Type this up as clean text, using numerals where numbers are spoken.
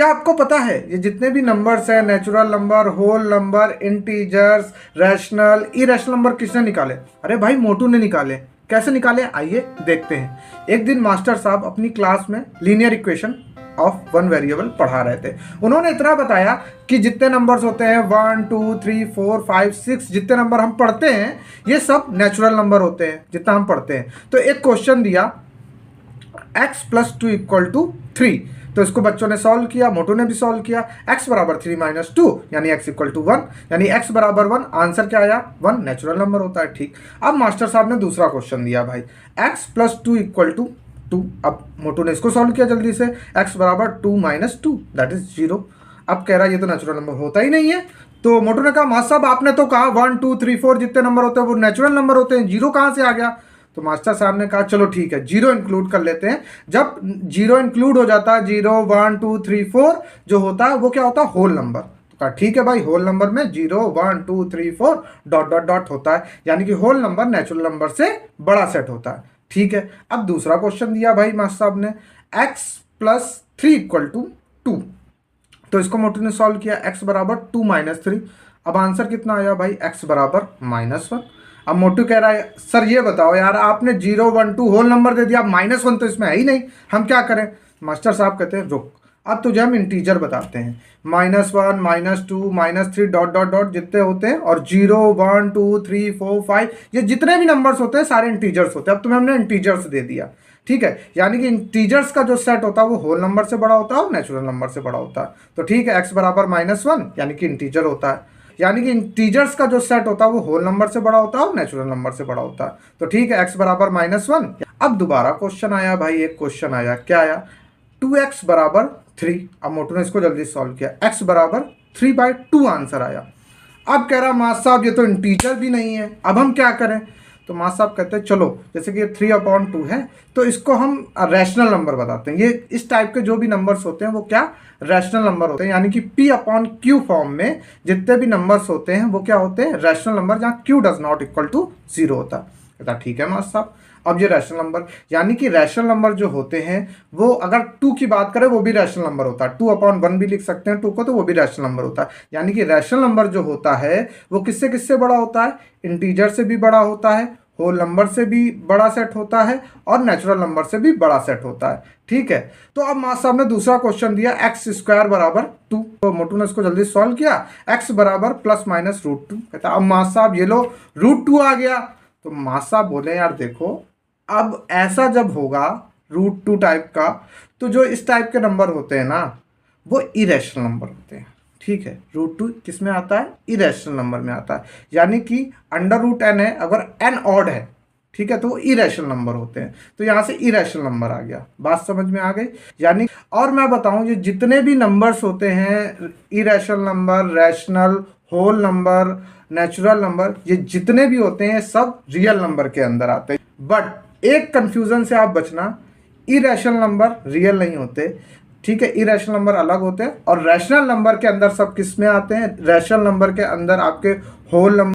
क्या आपको पता है ये जितने भी नंबर्स हैं, natural number, whole number, integers, rational, irrational number किसने निकाले? अरे भाई मोटू ने निकाले। कैसे निकाले आइए देखते हैं। एक दिन मास्टर साहब अपनी क्लास में linear equation of one variable पढ़ा रहे थे। उन्होंने इतना बताया कि जितने नंबर्स होते हैं 1 2 3 4 5 6 जितने नंबर हम पढ़ते हैं ये सब नेचुरल नंबर होते हैं जितना हम पढ़ते हैं। तो एक क्वेश्चन दिया x + 2 = 3, तो इसको बच्चों ने सॉल्व किया, मोटू ने भी सॉल्व किया। x = 3 - 2 यानी x = 1, यानी x = 1। आंसर क्या आया? 1 नेचुरल नंबर होता है। ठीक। अब मास्टर साहब ने दूसरा क्वेश्चन दिया भाई x + 2 = 2। अब मोटू ने इसको सॉल्व किया जल्दी से, x = 2 - 2 दैट इज 0। अब कह रहा है ये तो नेचुरल नंबर होता ही नहीं है। तो मोटू ने कहा मास्टर साहब आपने तो कहा 1 2 3 4 जितने नंबर होते हैं वो नेचुरल नंबर होते हैं, 0 कहाँ से आ गया? तो मास्टर साहब ने कहा चलो ठीक है 0 इंक्लूड कर लेते हैं। जब 0 इंक्लूड हो जाता है 0 1 2 3 4 जो होता है वो क्या होता है? Whole number. तो कहा ठीक है भाई होल नंबर में 0 1 2 3 4 डॉट डॉट डॉट होता है, यानी कि होल नंबर नेचुरल नंबर से बड़ा सेट होता है। ठीक है। अब दूसरा क्वेश्चन दिया भाई मास्टर साहब ने x + 3 = 2, तो इसको मोटू ने सॉल्व किया x = 2 - 3। अब आंसर कितना आया भाई? x = -1। अब मोटू कह रहा है सर ये बताओ यार आपने 0 1 2 होल नंबर दे दिया, -1 तो इसमें है ही नहीं, हम क्या करें? मास्टर साहब कहते हैं रुक, अब तुझे हम इंटीजर बताते हैं। -1 -2 -3 डॉट डॉट डॉट जितने होते हैं, और 0 1 2 3 4 5 ये जितने भी नंबर्स होते हैं सारे इंटीजर्स होते हैं। अब तुम्हें हमने इंटीजर्स दे दिया। ठीक है, यानी कि इंटीजर्स का जो सेट होता है वो होल नंबर से बड़ा होता है और नेचुरल नंबर से बड़ा होता है। तो ठीक है x = -1 यानी कि इंटीजर होता है, यानी कि इंटीजर्स का जो सेट होता है वो होल नंबर से बड़ा होता है और नेचुरल नंबर से बड़ा होता है। तो ठीक है x = -1। अब दोबारा क्वेश्चन आया भाई, एक क्वेश्चन आया, क्या आया? 2x = 3। अब मोटू ने इसको जल्दी सॉल्व किया, x = 3/2 आंसर आया। अब कह रहा मास्टर साहब ये तो इंटीजर भी नहीं है, अब हम क्या करें? तो मास्टर साहब कहते हैं चलो जैसे कि 3/2 है तो इसको हम रैशनल नंबर बताते हैं। ये इस टाइप के जो भी नंबर्स होते हैं वो क्या? रैशनल नंबर होते हैं, यानी कि P/Q फॉर्म में जितने भी नंबर्स होते हैं वो क्या होते हैं? रैशनल नंबर, जहाँ Q ≠ 0 होता है। कहता ठीक है मास्टर साहब। अब ये रैशनल नंबर, यानी कि रैशनल नंबर जो होते हैं वो अगर 2 की बात करें वो भी रैशनल नंबर होता है, 2/1 भी लिख सकते हैं 2 को, तो वो भी रैशनल नंबर होता है। यानी कि रैशनल नंबर जो होता है वो किससे किससे बड़ा होता है? इंटीजर से भी बड़ा होता है, होल नंबर से भी बड़ा सेट होता है, और नेचुरल नंबर से भी बड़ा सेट होता है। ठीक है। तो अब मास्टर साहब ने दूसरा क्वेश्चन दिया x² = 2, तो मोटू ने इसको जल्दी सॉल्व किया, x = ±√2। कहता अब मास्टर साहब ये लो √2 आ गया। तो मास्टर साहब बोले यार देखो अब ऐसा जब होगा √2 टाइप का, तो जो इस टाइप के नंबर होते हैं ना वो इरेशनल नंबर होते हैं। ठीक है, √2 किस में आता है? इरेशनल नंबर में आता है, यानी कि √n है, अगर n ऑड है, ठीक है, तो वो इरेशनल नंबर होते हैं। तो यहाँ से इरेशनल नंबर आ गया। बात समझ में आ गई? यानी और मैं बताऊं ये जितने भी नंबर्स होते हैं, irrational number, rational, whole number, natural number, ये जितने भी होते हैं सब रियल नंबर के अंदर आते हैं। बट एक कंफ्यूजन से आप बचना, इरेशनल नंबर रियल नहीं होते। ठीक है, इरेशनल नंबर अलग होते हैं, और रैशनल नंबर के अंदर सब किस में आते हैं? रैशनल नंबर के अंदर आपके होल नंबर